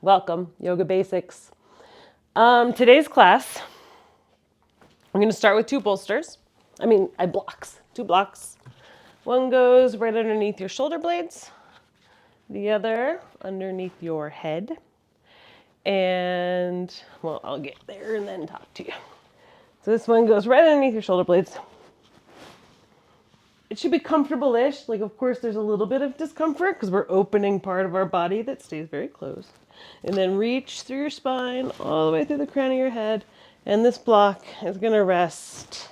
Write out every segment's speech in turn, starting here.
Welcome, Yoga Basics. Today's class, we're going to start with two blocks, two blocks. One goes right underneath your shoulder blades, the other underneath your head. And, well, I'll get there and then talk to you. So this one goes right underneath your shoulder blades. It should be comfortable-ish. Like, of course, there's a little bit of discomfort because we're opening part of our body that stays very closed. And then reach through your spine all the way through the crown of your head. And this block is going to rest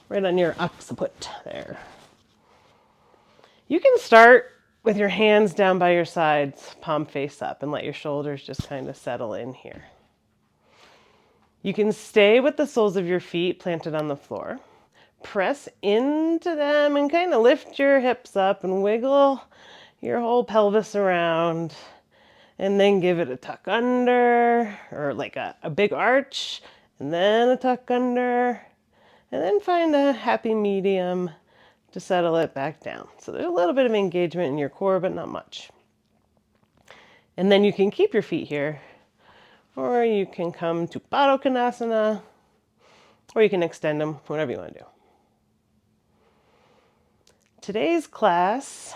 right on your occiput there. You can start with your hands down by your sides, palm face up, and let your shoulders just kind of settle in here. You can stay with the soles of your feet planted on the floor. Press into them and kind of lift your hips up and wiggle your whole pelvis around. And then give it a tuck under, or like a big arch, and then a tuck under. And then find a happy medium to settle it back down. So there's a little bit of engagement in your core, but not much. And then you can keep your feet here, or you can come to Baddha Konasana, or you can extend them, whatever you want to do. Today's class,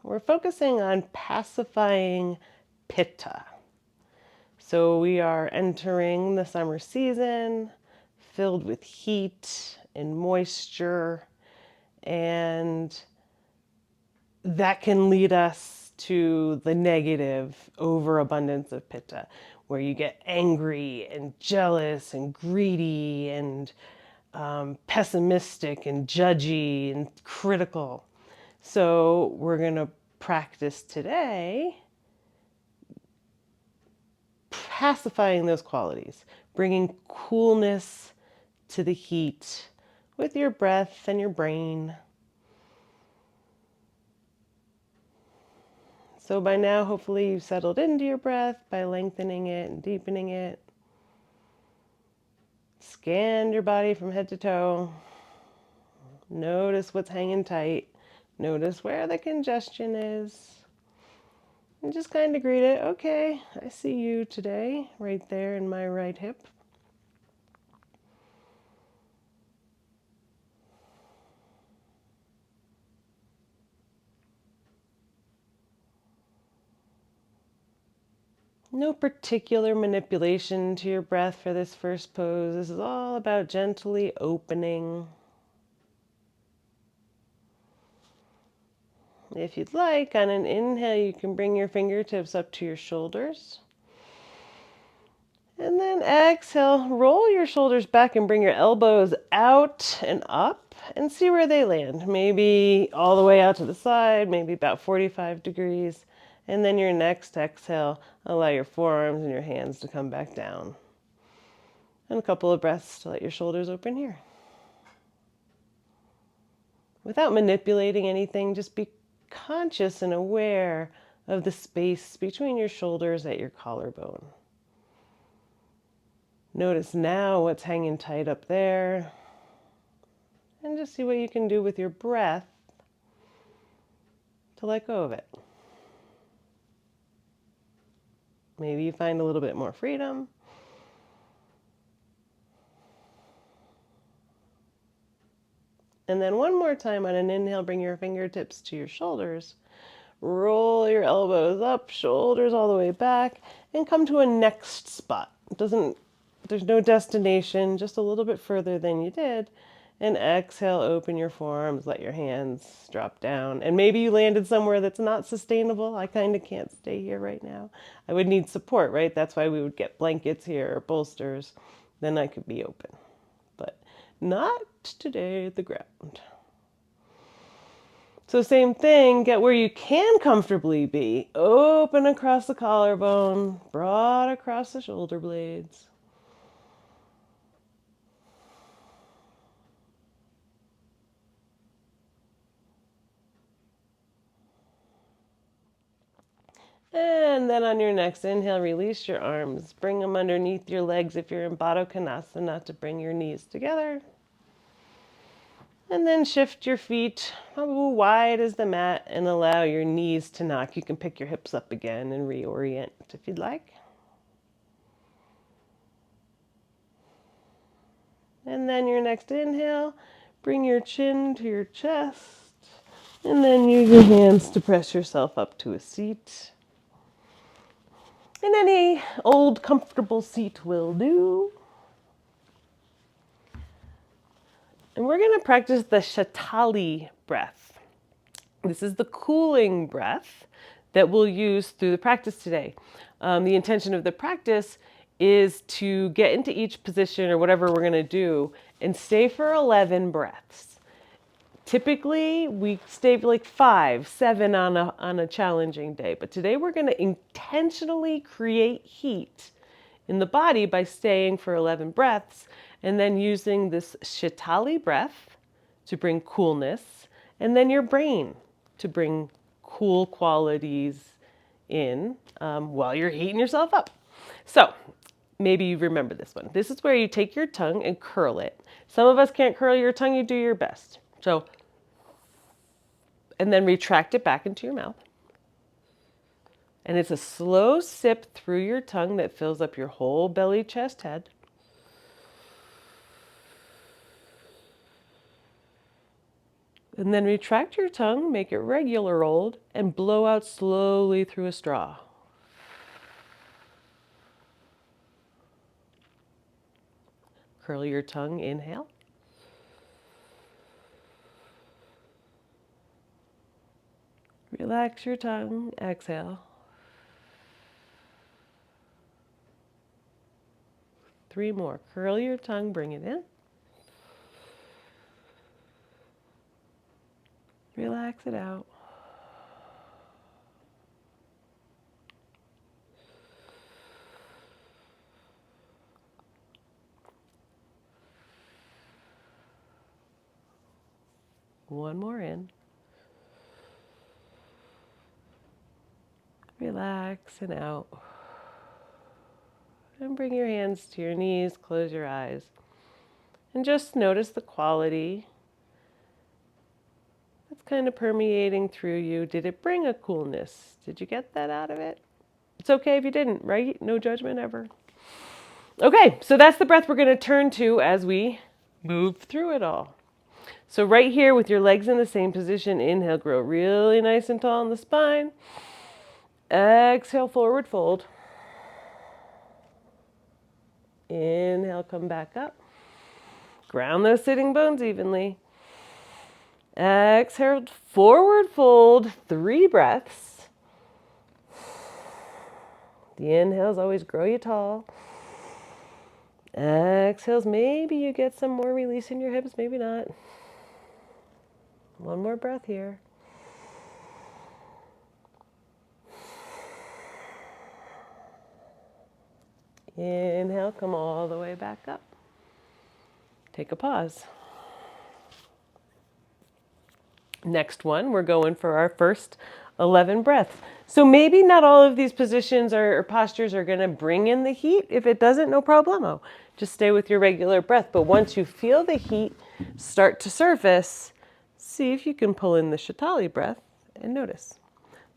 we're focusing on pacifying Pitta. So we are entering the summer season filled with heat and moisture, and that can lead us to the negative overabundance of Pitta, where you get angry and jealous and greedy and pessimistic and judgy and critical. So we're going to practice today pacifying those qualities, bringing coolness to the heat with your breath and your brain. So by now, hopefully you've settled into your breath by lengthening it and deepening it. Scan your body from head to toe. Notice what's hanging tight. Notice where the congestion is. And just kind of greet it. Okay, I see you today, right there in my right hip. No particular manipulation to your breath for this first pose. This is all about gently opening. If you'd like, on an inhale, you can bring your fingertips up to your shoulders. And then exhale, roll your shoulders back and bring your elbows out and up and see where they land. Maybe all the way out to the side, maybe about 45 degrees. And then your next exhale, allow your forearms and your hands to come back down. And a couple of breaths to let your shoulders open here. Without manipulating anything, just be conscious and aware of the space between your shoulders at your collarbone. Notice now what's hanging tight up there. And just see what you can do with your breath to let go of it. Maybe you find a little bit more freedom. And then one more time on an inhale, bring your fingertips to your shoulders. Roll your elbows up, shoulders all the way back, and come to a next spot. There's no destination, just a little bit further than you did. And exhale, open your forearms, let your hands drop down. And maybe you landed somewhere that's not sustainable. I kind of can't stay here right now. I would need support, right? That's why we would get blankets here or bolsters. Then I could be open. But not today at the ground. So same thing, get where you can comfortably be. Open across the collarbone, broad across the shoulder blades. And then on your next inhale, release your arms. Bring them underneath your legs if you're in Baddha Konasana to bring your knees together. And then shift your feet probably wide as the mat and allow your knees to knock. You can pick your hips up again and reorient if you'd like. And then your next inhale, bring your chin to your chest. And then use your hands to press yourself up to a seat. And any old comfortable seat will do. And we're going to practice the Shatali breath. This is the cooling breath that we'll use through the practice today. The intention of the practice is to get into each position or whatever we're going to do and stay for 11 breaths. Typically, we stay for like 5, 7 on a challenging day. But today we're going to intentionally create heat in the body by staying for 11 breaths and then using this Shatali breath to bring coolness and then your brain to bring cool qualities in while you're heating yourself up. So maybe you remember this one. This is where you take your tongue and curl it. Some of us can't curl your tongue, you do your best. So, and then retract it back into your mouth. And it's a slow sip through your tongue that fills up your whole belly, chest, head. And then retract your tongue, make it regular old, and blow out slowly through a straw. Curl your tongue, inhale. Relax your tongue, exhale. 3 more. Curl your tongue, bring it in. Relax it out. One more in. Relax and out. And bring your hands to your knees, close your eyes. And just notice the quality that's kind of permeating through you. Did it bring a coolness? Did you get that out of it? It's okay if you didn't, right? No judgment ever. Okay, so that's the breath we're going to turn to as we move through it all. So right here with your legs in the same position, inhale, grow really nice and tall in the spine. Exhale, forward fold. Inhale, come back up. Ground those sitting bones evenly. Exhale, forward fold, 3 breaths. The inhales always grow you tall. Exhales, maybe you get some more release in your hips, maybe not. One more breath here. Inhale, come all the way back up. Take a pause. Next one, we're going for our first 11 breaths. So maybe not all of these positions or postures are going to bring in the heat. If it doesn't, no problemo. Just stay with your regular breath. But once you feel the heat start to surface, see if you can pull in the Shatali breath and notice.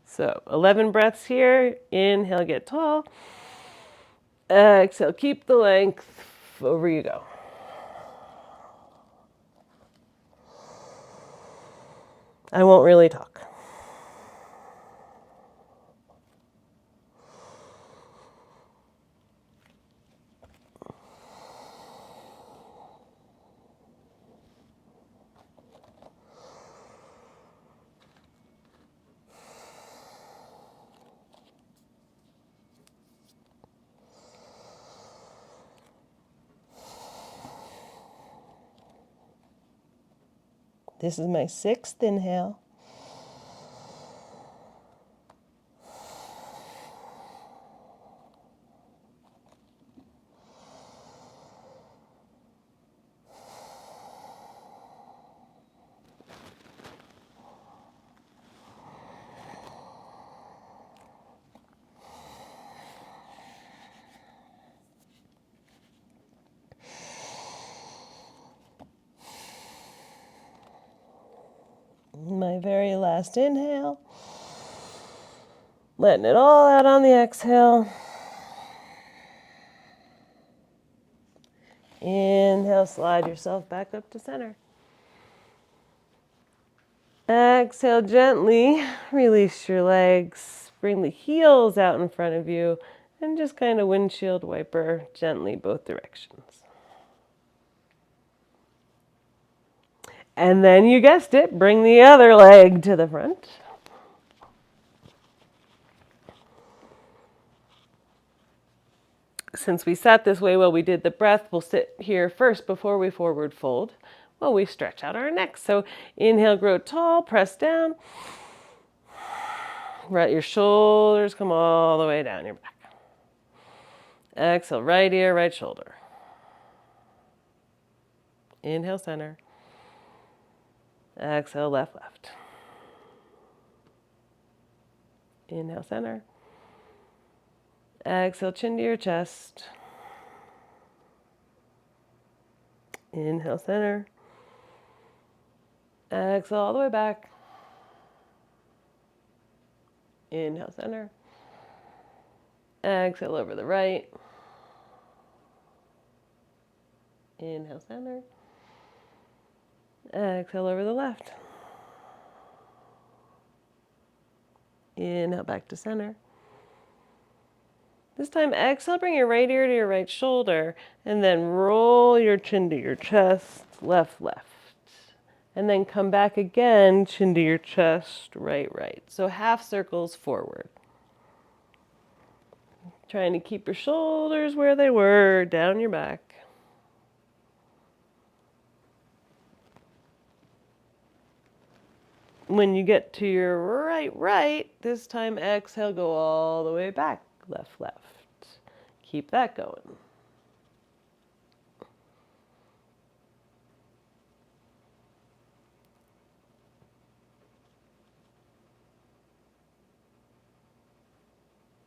So 11 breaths here. Inhale, get tall. Exhale, keep the length. Over you go. I won't really talk. This is my 6th inhale. My very last inhale. Letting it all out on the exhale. Inhale, slide yourself back up to center. Exhale, gently release your legs. Bring the heels out in front of you and just kind of windshield wiper gently both directions. And then you guessed it, bring the other leg to the front. Since we sat this way while we did the breath, we'll sit here first before we forward fold while we stretch out our necks. So inhale, grow tall, press down. Let your shoulders come all the way down your back. Exhale, right ear, right shoulder. Inhale, center. Exhale, left, left. Inhale, center. Exhale, chin to your chest. Inhale, center. Exhale, all the way back. Inhale, center. Exhale, over the right. Inhale, center. Exhale, over the left. Inhale, back to center. This time, exhale, bring your right ear to your right shoulder, and then roll your chin to your chest, left, left. And then come back again, chin to your chest, right, right. So half circles forward. Trying to keep your shoulders where they were, down your back. When you get to your right, right, this time exhale, go all the way back, left, left. Keep that going.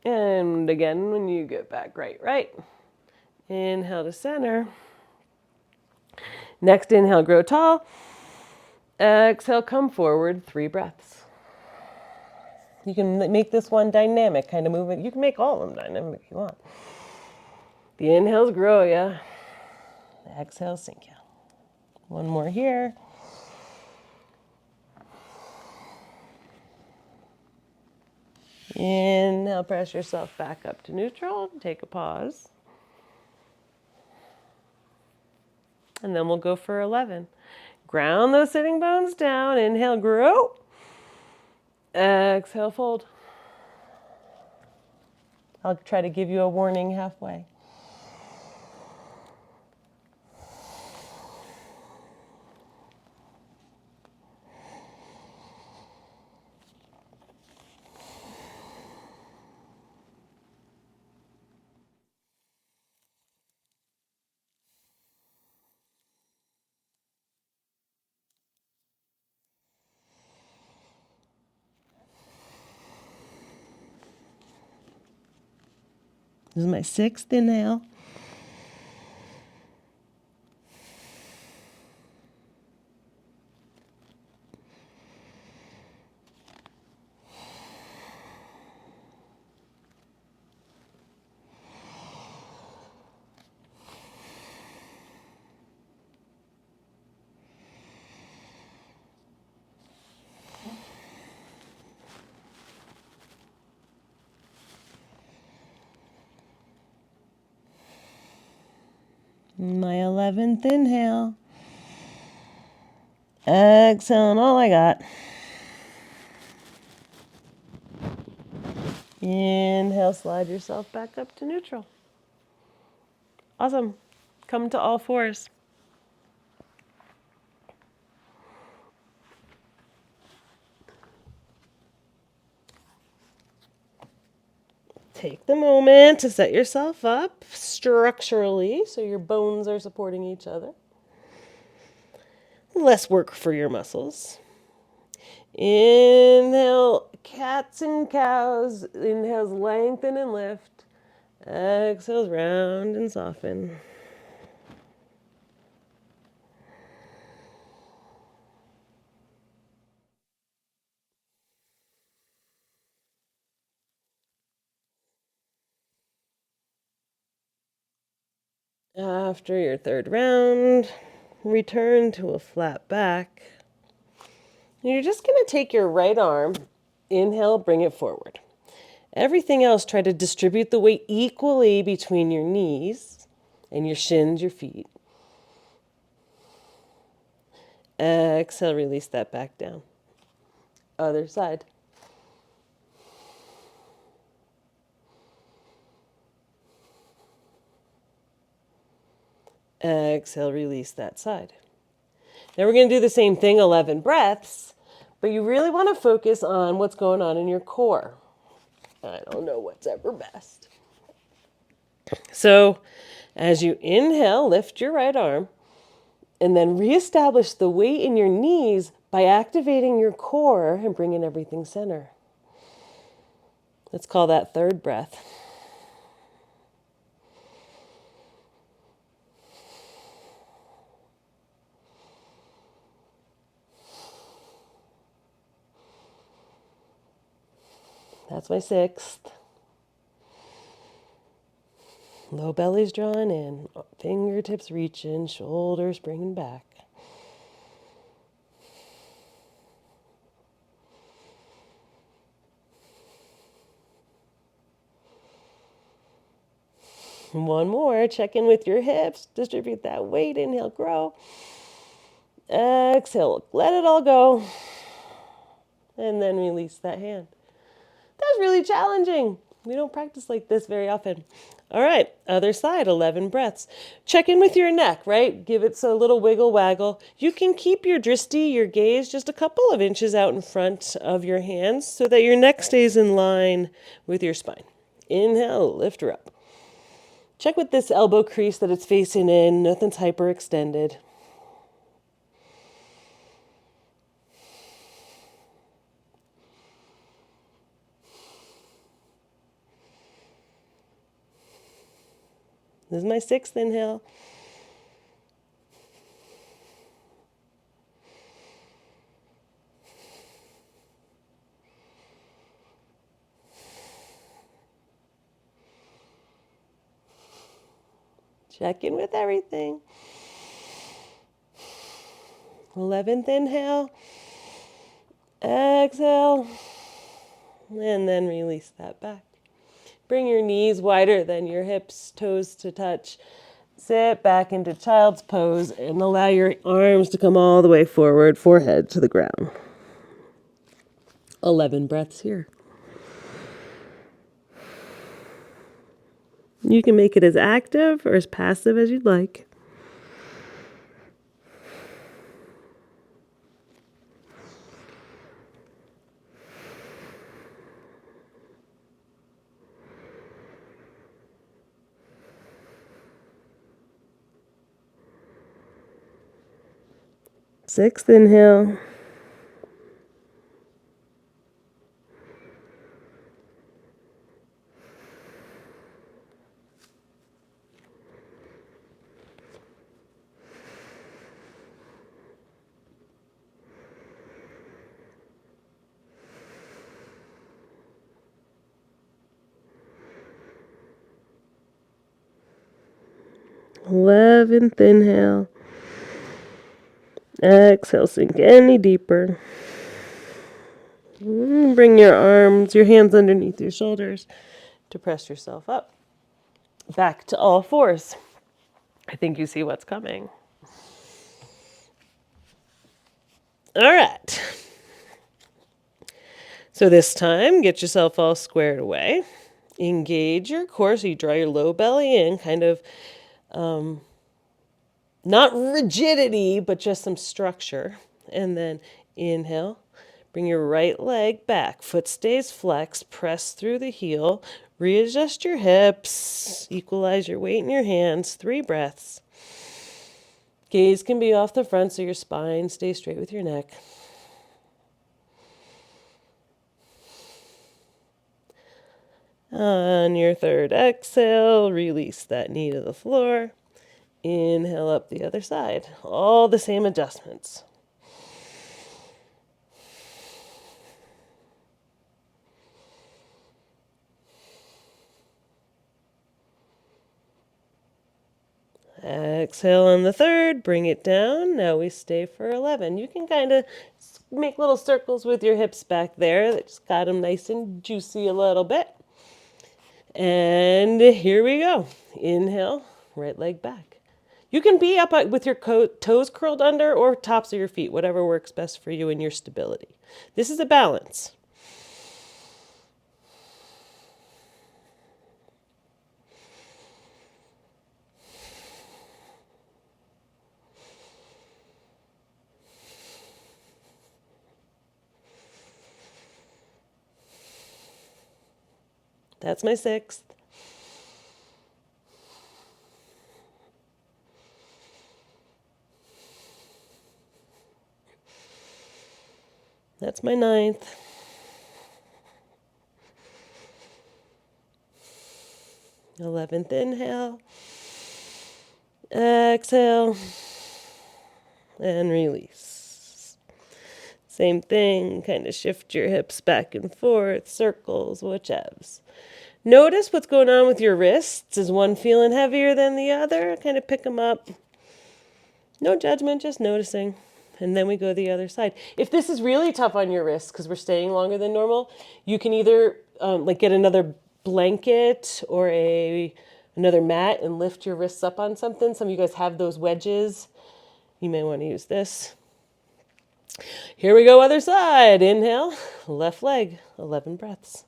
And again, when you get back right, right. Inhale to center. Next inhale, grow tall. Exhale, come forward, 3 breaths. You can make this one dynamic kind of movement. You can make all of them dynamic if you want. The inhales grow ya. The exhales sink ya. One more here. Inhale, press yourself back up to neutral. Take a pause. And then we'll go for 11. Ground those sitting bones down. Inhale, grow. Exhale, fold. I'll try to give you a warning halfway. This is my 6th inhale. My 11th inhale. Exhale, and all I got. Inhale, slide yourself back up to neutral. Awesome. Come to all fours. Take the moment to set yourself up structurally so your bones are supporting each other. Less work for your muscles. Inhale, cats and cows. Inhales, lengthen and lift. Exhales, round and soften. After your third round, return to a flat back. You're just going to take your right arm, inhale, bring it forward. Everything else, try to distribute the weight equally between your knees and your shins, your feet. Exhale, release that back down. Other side. Exhale, release that side. Now we're going to do the same thing, 11 breaths, but you really want to focus on what's going on in your core. I don't know what's ever best. So as you inhale, lift your right arm, and then reestablish the weight in your knees by activating your core and bringing everything center. Let's call that third breath. That's my sixth. Low belly's drawn in, fingertips reaching, shoulders bringing back. One more, check in with your hips, distribute that weight, inhale, grow. Exhale, let it all go. And then release that hand. That's really challenging. We don't practice like this very often. All right, other side, 11 breaths. Check in with your neck, right? Give it a little wiggle waggle. You can keep your drishti, your gaze, just a couple of inches out in front of your hands so that your neck stays in line with your spine. Inhale, lift her up. Check with this elbow crease that it's facing in. Nothing's hyperextended. This is my sixth inhale. Check in with everything. 11th inhale. Exhale. And then release that back. Bring your knees wider than your hips, toes to touch. Sit back into child's pose and allow your arms to come all the way forward, forehead to the ground. 11 breaths here. You can make it as active or as passive as you'd like. Sixth inhale. Eleventh inhale. Exhale, sink any deeper. Bring your arms, your hands underneath your shoulders to press yourself up. Back to all fours. I think you see what's coming. All right. So this time, get yourself all squared away. Engage your core so you draw your low belly in, kind of not rigidity, but just some structure. And then inhale. Bring your right leg back. Foot stays flexed. Press through the heel. Readjust your hips. Equalize your weight in your hands. 3 breaths. Gaze can be off the front so your spine stays straight with your neck. On your third exhale, release that knee to the floor. Inhale up the other side. All the same adjustments. Exhale on the third, bring it down. Now we stay for 11. You can kind of make little circles with your hips back there. That just got them nice and juicy a little bit. And here we go. Inhale, right leg back. You can be up with your toes curled under or tops of your feet, whatever works best for you and your stability. This is a balance. That's my sixth. That's my ninth. Eleventh inhale. Exhale. And release. Same thing, kind of shift your hips back and forth, circles, whichever. Notice what's going on with your wrists. Is one feeling heavier than the other? Kind of pick them up. No judgment, just noticing. And then we go the other side. If this is really tough on your wrists, because we're staying longer than normal, you can either get another blanket or another mat and lift your wrists up on something. Some of you guys have those wedges. You may want to use this. Here we go, other side. Inhale, left leg, 11 breaths.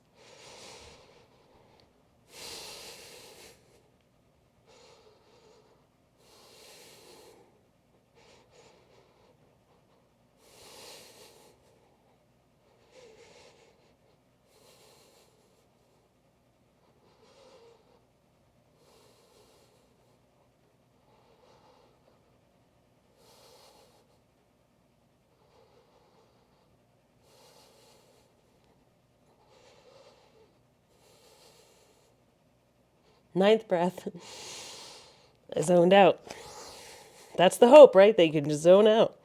Ninth breath. I zoned out. That's the hope, right? They can just zone out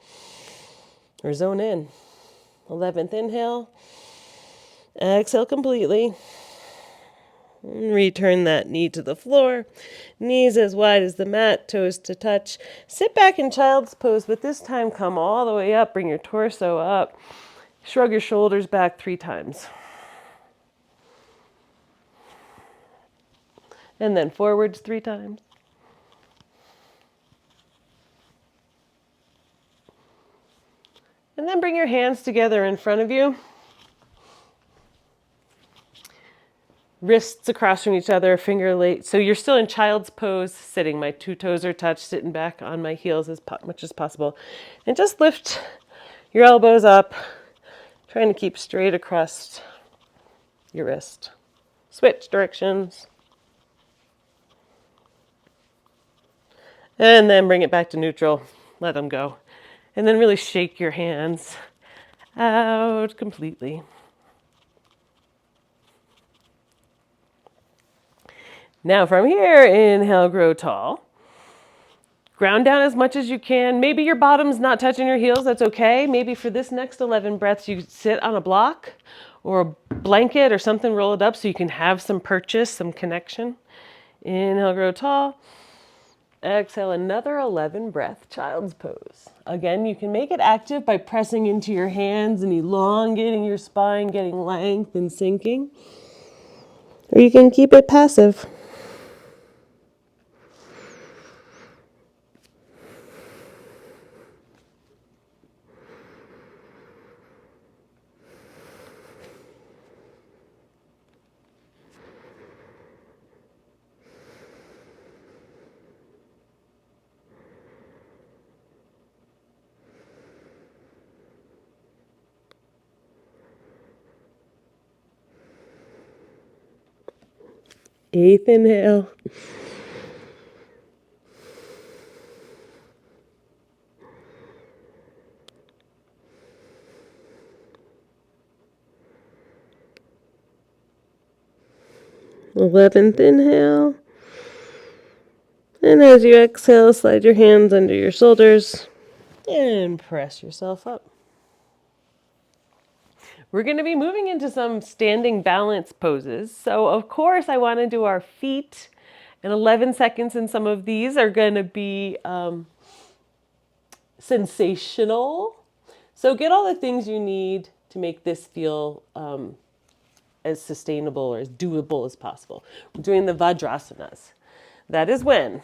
or zone in. 11th inhale. Exhale completely. Return that knee to the floor. Knees as wide as the mat, toes to touch. Sit back in child's pose, but this time come all the way up. Bring your torso up. Shrug your shoulders back 3 times. And then forwards 3 times. And then bring your hands together in front of you. Wrists across from each other, finger late. So you're still in child's pose, sitting. My 2 toes are touched, sitting back on my heels as much as possible. And just lift your elbows up, trying to keep straight across your wrist. Switch directions. And then bring it back to neutral. Let them go. And then really shake your hands out completely. Now from here, inhale, grow tall. Ground down as much as you can. Maybe your bottom's not touching your heels. That's okay. Maybe for this next 11 breaths, you sit on a block or a blanket or something, roll it up so you can have some purchase, some connection. Inhale, grow tall. Exhale, another 11 breath, child's pose. Again, you can make it active by pressing into your hands and elongating your spine, getting length and sinking. Or you can keep it passive. Eighth inhale. Eleventh inhale. And as you exhale, slide your hands under your shoulders and press yourself up. We're going to be moving into some standing balance poses. So of course I want to do our feet And 11 seconds in some of these are going to be sensational. So get all the things you need to make this feel as sustainable or as doable as possible. We're doing the Vajrasanas. That is when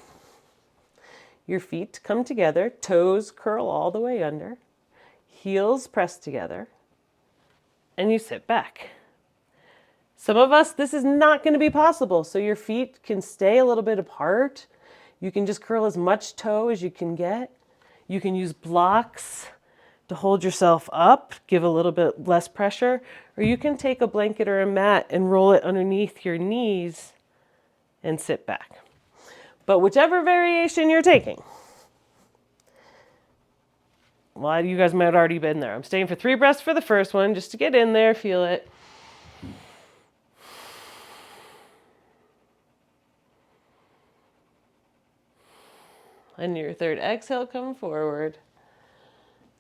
your feet come together, toes curl all the way under, heels press together, and you sit back. Some of us, this is not going to be possible, so your feet can stay a little bit apart. You can just curl as much toe as you can get. You can use blocks to hold yourself up, give a little bit less pressure, or you can take a blanket or a mat and roll it underneath your knees and sit back. But whichever variation you're taking, well, you guys might have already been there. I'm staying for 3 breaths for the first one, just to get in there, feel it. And your third exhale, come forward,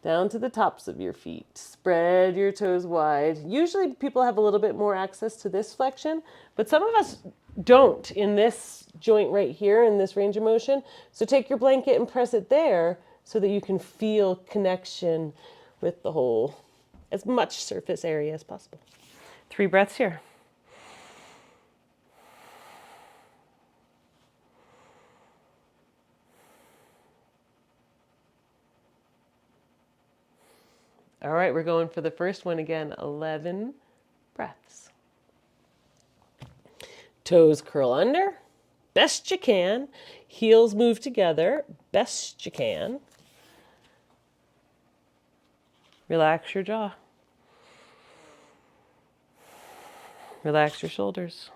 down to the tops of your feet. Spread your toes wide. Usually people have a little bit more access to this flexion, but some of us don't in this joint right here, in this range of motion. So take your blanket and press it there so that you can feel connection with the whole, as much surface area as possible. 3 breaths here. All right, we're going for the first one again, 11 breaths. Toes curl under, best you can. Heels move together, best you can. Relax your jaw. Relax your shoulders.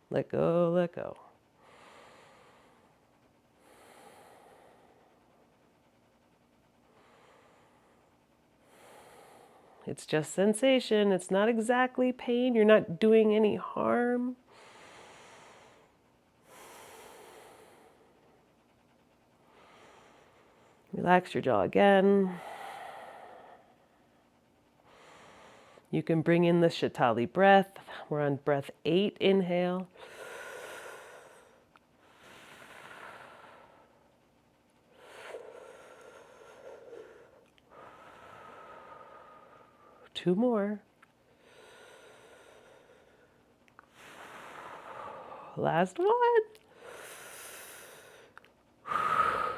Let go, let go. It's just sensation. It's not exactly pain. You're not doing any harm. Relax your jaw again. You can bring in the Shatali breath. We're on breath 8, inhale. Two more. Last one.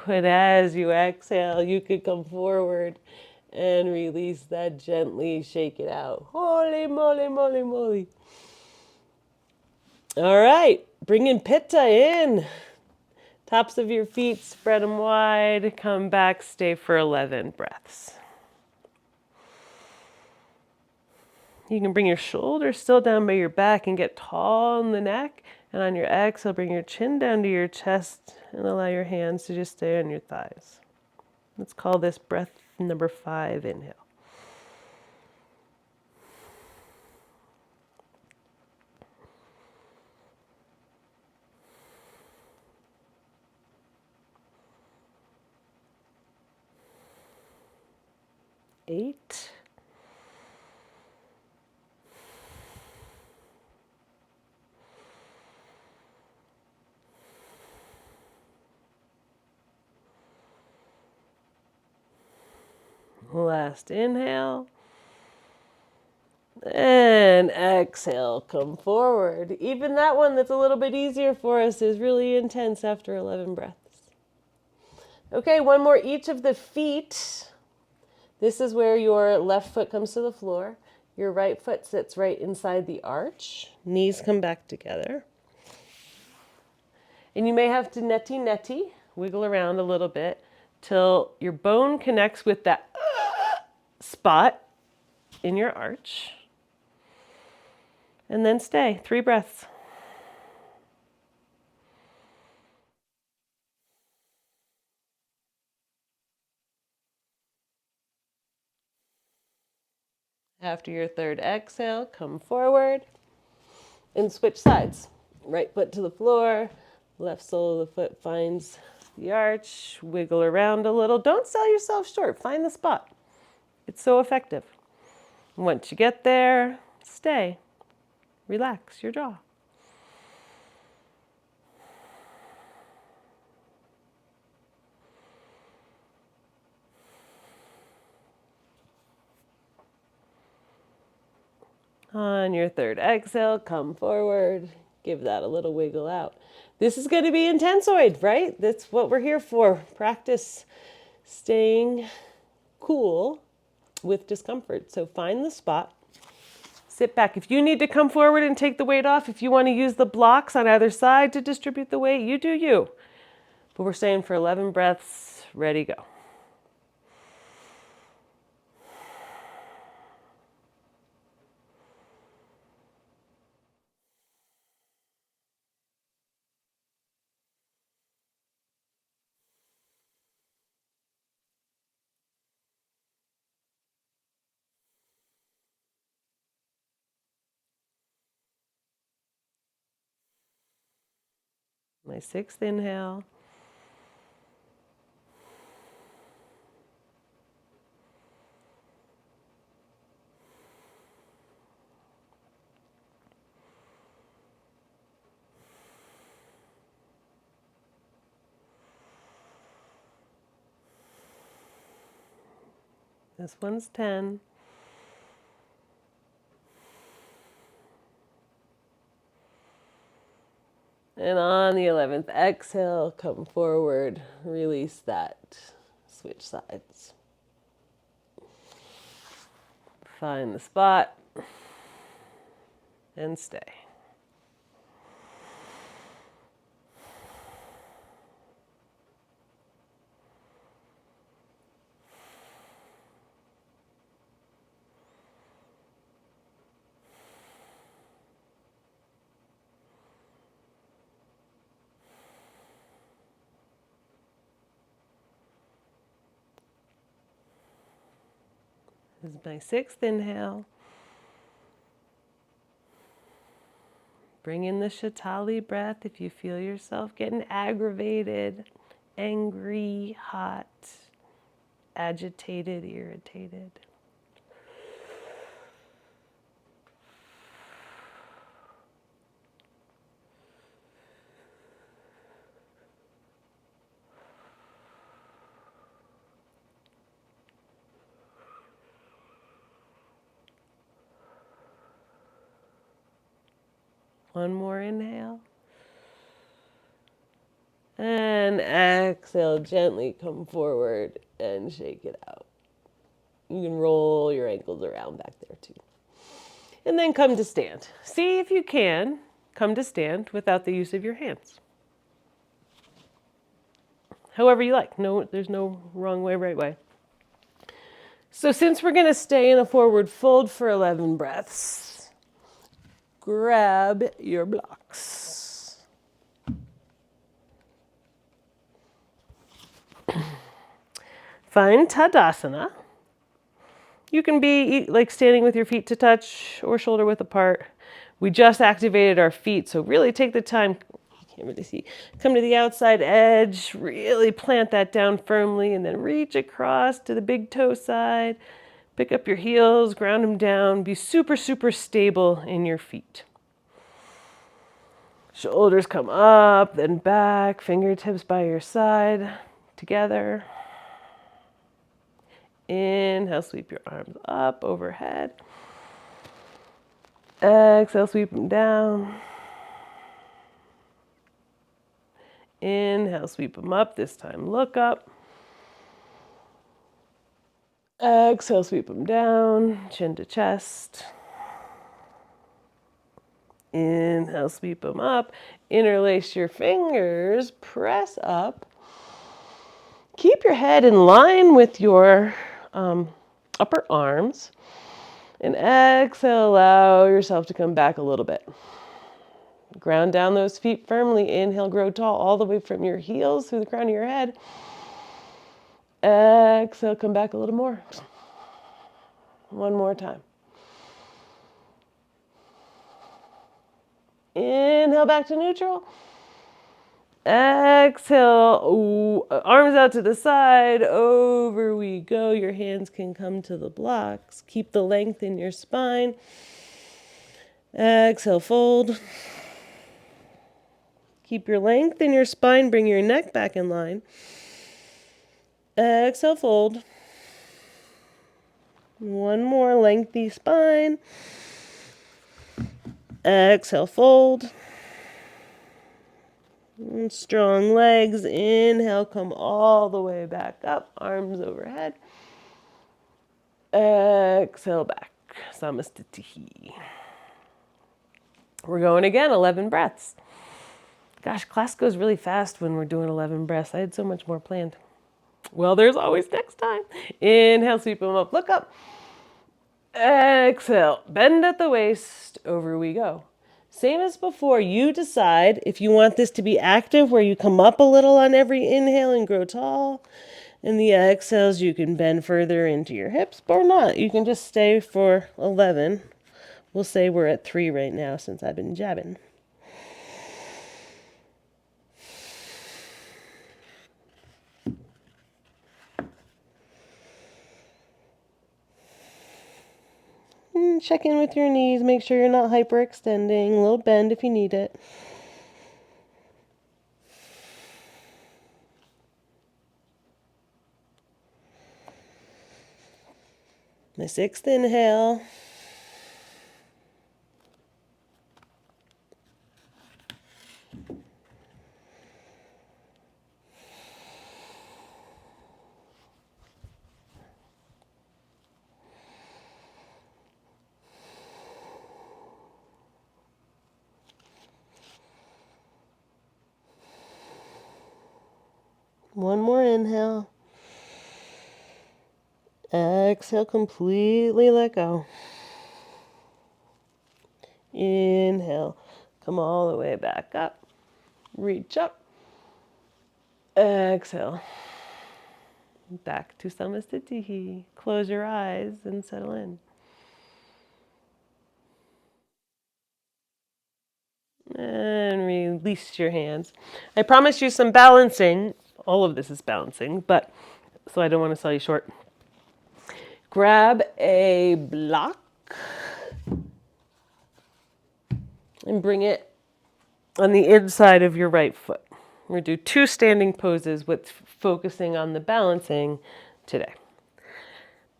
And as you exhale, you can come forward and release that gently, shake it out. Holy moly, moly, moly. All right, bringing Pitta in. Tops of your feet, spread them wide. Come back, stay for 11 breaths. You can bring your shoulders still down by your back and get tall in the neck. And on your exhale, bring your chin down to your chest and allow your hands to just stay on your thighs. Let's call this breath number 5, inhale. Eight. Last inhale. And exhale, come forward. Even that one that's a little bit easier for us is really intense after 11 breaths. Okay, one more each of the feet. This is where your left foot comes to the floor. Your right foot sits right inside the arch. Knees come back together. And you may have to neti, wiggle around a little bit till your bone connects with that spot in your arch. And then stay. 3 breaths. After your third exhale, come forward and switch sides. Right foot to the floor, left sole of the foot finds the arch, wiggle around a little. Don't sell yourself short. Find the spot. It's so effective. Once you get there, stay. relax your jaw. On your third exhale, come forward. Give that a little wiggle out. This is going to be intensoid, right? That's what we're here for. Practice staying cool with discomfort. So find the spot. Sit back. If you need to come forward and take the weight off, if you want to use the blocks on either side to distribute the weight, you do you. But we're staying for 11 breaths. Ready, go. My sixth inhale. This one's 10. And on the 11th exhale, come forward, release that, switch sides. Find the spot and stay. This is my sixth inhale. Bring in the Shatali breath if you feel yourself getting aggravated, angry, hot, agitated, irritated. One more inhale. And exhale, gently come forward and shake it out. You can roll your ankles around back there too. And then come to stand. See if you can come to stand without the use of your hands. However you like. No, there's no wrong way, right way. So since we're going to stay in a forward fold for 11 breaths, grab your blocks. Find Tadasana. You can be like standing with your feet to touch or shoulder width apart. We just activated our feet, so really take the time. You can't really see. Come to the outside edge, really plant that down firmly, and then reach across to the big toe side. Pick up your heels, ground them down. Be super, super stable in your feet. Shoulders come up, then back, fingertips by your side, together. Inhale, sweep your arms up overhead. Exhale, sweep them down. Inhale, sweep them up. This time, look up. Exhale, sweep them down, chin to chest. Inhale, sweep them up. Interlace your fingers, press up. Keep your head in line with your upper arms. And exhale, allow yourself to come back a little bit. Ground down those feet firmly. Inhale, grow tall all the way from your heels through the crown of your head. Exhale, come back a little more. One more time. Inhale, back to neutral. Exhale, ooh, arms out to the side, over we go. Your hands can come to the blocks. Keep the length in your spine. Exhale, fold. Keep your length in your spine. Bring your neck back in line. Exhale, fold. One more, lengthy spine. Exhale, fold. And strong legs. Inhale, come all the way back up. Arms overhead. Exhale back. Samastitihi. We're going again, 11 breaths. Gosh, class goes really fast when we're doing 11 breaths. I had so much more planned. Well, there's always next time. Inhale, sweep them up, look up. Exhale, bend at the waist, over we go. Same as before, you decide if you want this to be active, where you come up a little on every inhale and grow tall. And the exhales, you can bend further into your hips or not. You can just stay for 11. We'll say we're at 3 right now since I've been jabbing. Check in with your knees. Make sure you're not hyperextending. A little bend if you need it. My 6th inhale. One more inhale. Exhale, completely let go. Inhale, come all the way back up. Reach up. Exhale. Back to Samastitihi. Close your eyes and settle in. And release your hands. I promised you some balancing. All of this is balancing, but so I don't want to sell you short. Grab a block and bring it on the inside of your right foot. We're going to do 2 standing poses with focusing on the balancing today.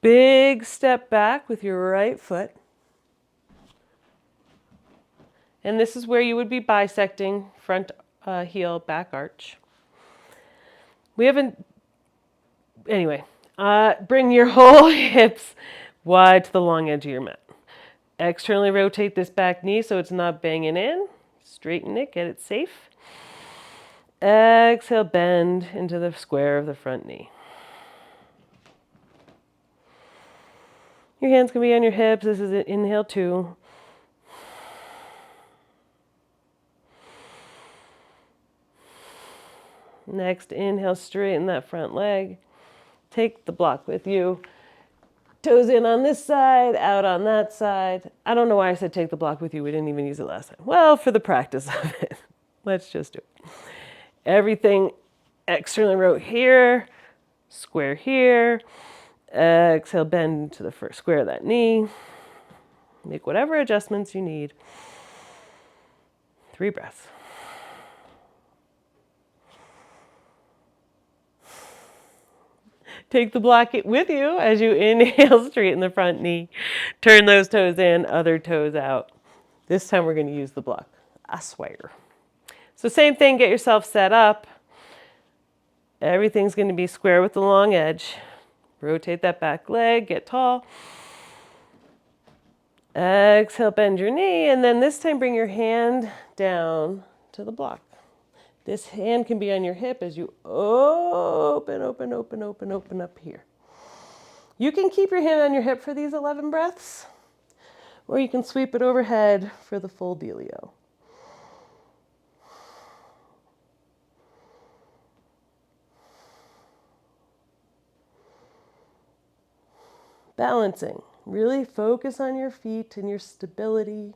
Big step back with your right foot. And this is where you would be bisecting front heel, back arch. We haven't, anyway, bring your whole hips wide to the long edge of your mat. Externally rotate this back knee so it's not banging in. Straighten it, get it safe. Exhale, bend into the square of the front knee. Your hands can be on your hips. This is an inhale 2. Next, inhale, straighten that front leg. Take the block with you. Toes in on this side, out on that side. I don't know why I said take the block with you. We didn't even use it last time. Well, for the practice of it. Let's just do it. Everything externally rotate here, square here. Exhale, bend to the first square of that knee. Make whatever adjustments you need. 3 breaths. Take the block with you as you inhale, straighten the front knee. Turn those toes in, other toes out. This time we're going to use the block. I swear. So same thing, get yourself set up. Everything's going to be square with the long edge. Rotate that back leg, get tall. Exhale, bend your knee, and then this time bring your hand down to the block. This hand can be on your hip as you open up here. You can keep your hand on your hip for these 11 breaths, or you can sweep it overhead for the full dealio. Balancing. Really focus on your feet and your stability.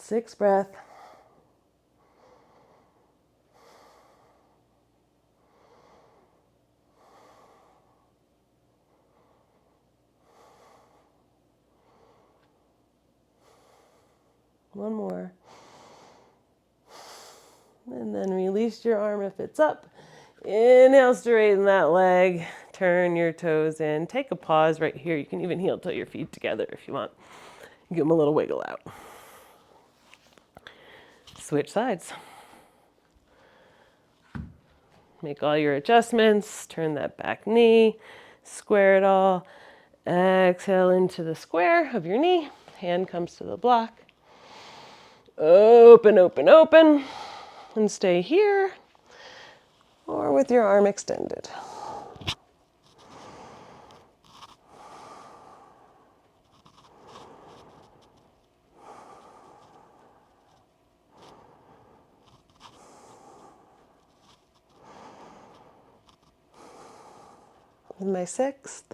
Sixth breath. One more. And then release your arm if it's up. Inhale, straighten that leg. Turn your toes in. Take a pause right here. You can even heel toe your feet together if you want. Give them a little wiggle out. Switch sides. Make all your adjustments. Turn that back knee. Square it all. Exhale into the square of your knee. Hand comes to the block. Open, open, open. And stay here or with your arm extended. And my sixth.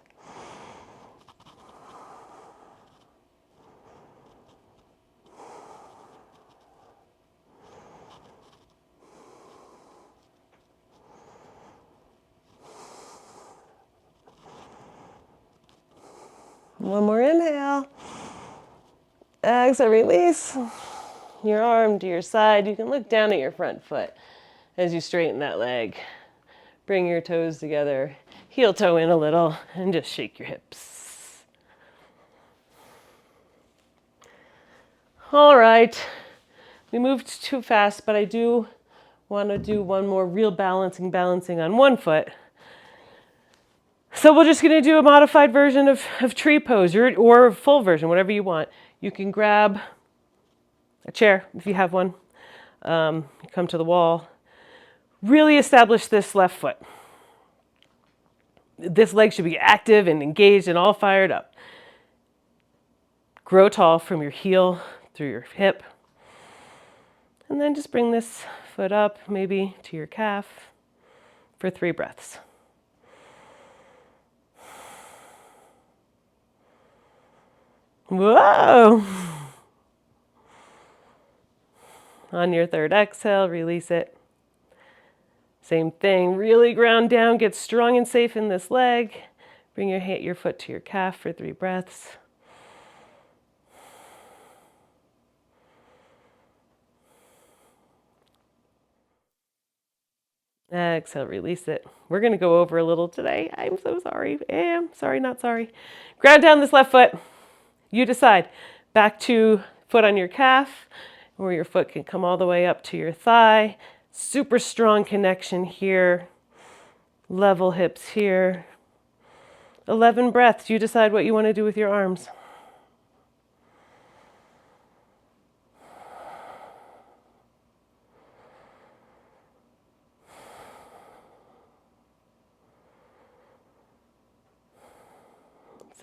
One more inhale. Exhale, release. Your arm to your side. You can look down at your front foot as you straighten that leg. Bring your toes together. Heel toe in a little and just shake your hips. All right. We moved too fast, but I do want to do one more real balancing on one foot. So we're just going to do a modified version of tree pose or a full version, whatever you want. You can grab a chair if you have one. You come to the wall. Really establish this left foot. This leg should be active and engaged and all fired up. Grow tall from your heel through your hip. And then just bring this foot up, maybe to your calf, for 3 breaths. Whoa! On your third exhale, release it. Same thing, really ground down, get strong and safe in this leg. Bring your foot to your calf for 3 breaths. Exhale, release it. We're going to go over a little today. I'm so sorry. Sorry, not sorry. Ground down this left foot. You decide. Back to foot on your calf, where your foot can come all the way up to your thigh. Super strong connection here. Level hips here. 11 breaths. You decide what you want to do with your arms.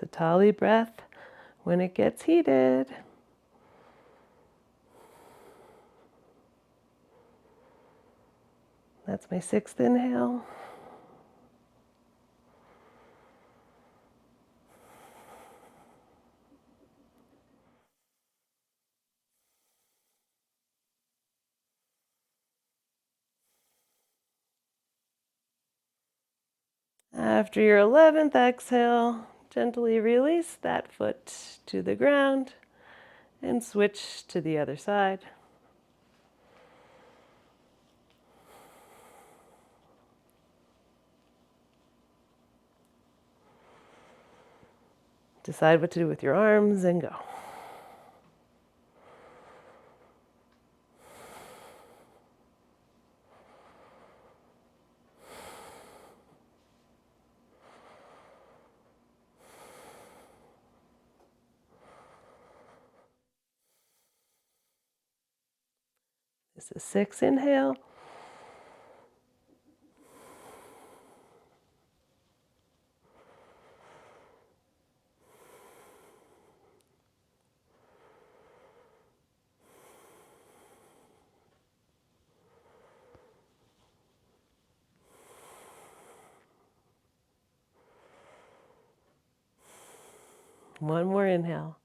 Satali breath when it gets heated. That's my 6th inhale. After your 11th exhale, gently release that foot to the ground and switch to the other side. Decide what to do with your arms and go. This is 6 inhale. One more inhale.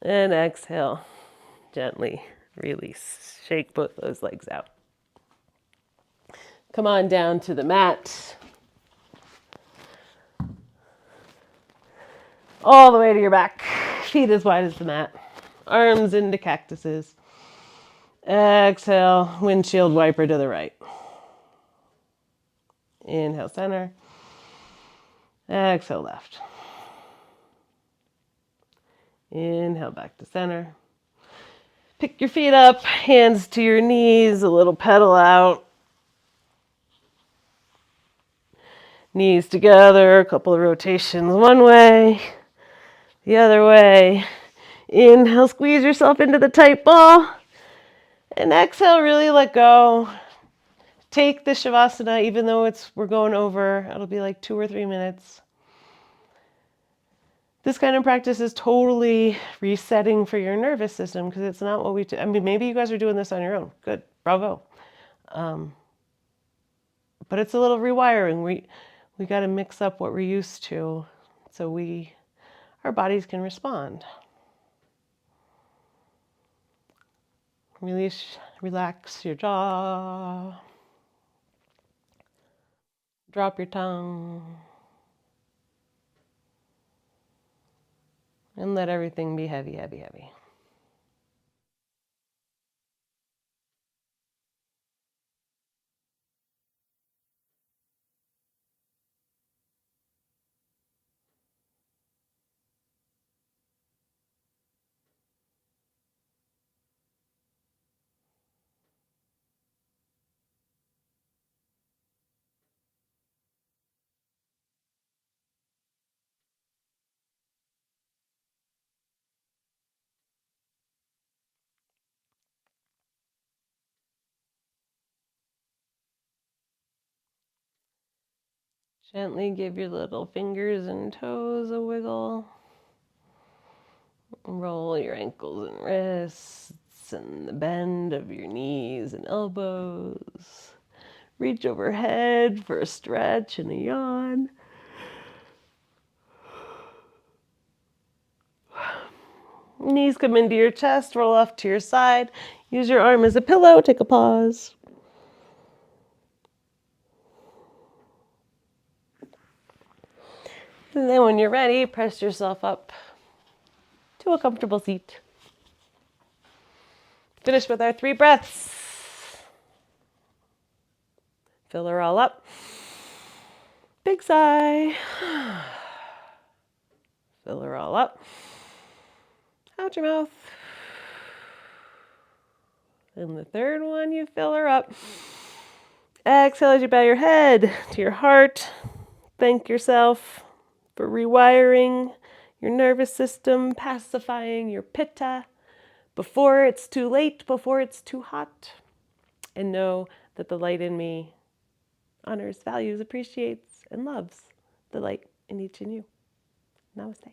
And exhale. Gently release. Shake both those legs out. Come on down to the mat. All the way to your back. Feet as wide as the mat. arms into cactuses. Exhale, windshield wiper to the right. Inhale, center. Exhale, left. Inhale, back to center. Pick your feet up, hands to your knees, a little pedal out. Knees together, a couple of rotations one way, the other way. Inhale, squeeze yourself into the tight ball. And exhale, really let go. Take the Shavasana, even though we're going over, it'll be like 2 or 3 minutes. This kind of practice is totally resetting for your nervous system because it's not what we do. I mean, maybe you guys are doing this on your own. Good, bravo. But it's a little rewiring. We got to mix up what we're used to so our bodies can respond. Relax your jaw. Drop your tongue. And let everything be heavy, heavy, heavy. Gently give your little fingers and toes a wiggle. Roll your ankles and wrists and the bend of your knees and elbows. Reach overhead for a stretch and a yawn. Knees come into your chest, roll off to your side. Use your arm as a pillow, take a pause. And then when you're ready, press yourself up to a comfortable seat. Finish with our 3 breaths. Fill her all up. Big sigh. Fill her all up. Out your mouth. And the third one, you fill her up. Exhale as you bow your head to your heart. Thank yourself for rewiring your nervous system, pacifying your pitta before it's too late, before it's too hot. And know that the light in me honors, values, appreciates, and loves the light in each in you. Namaste.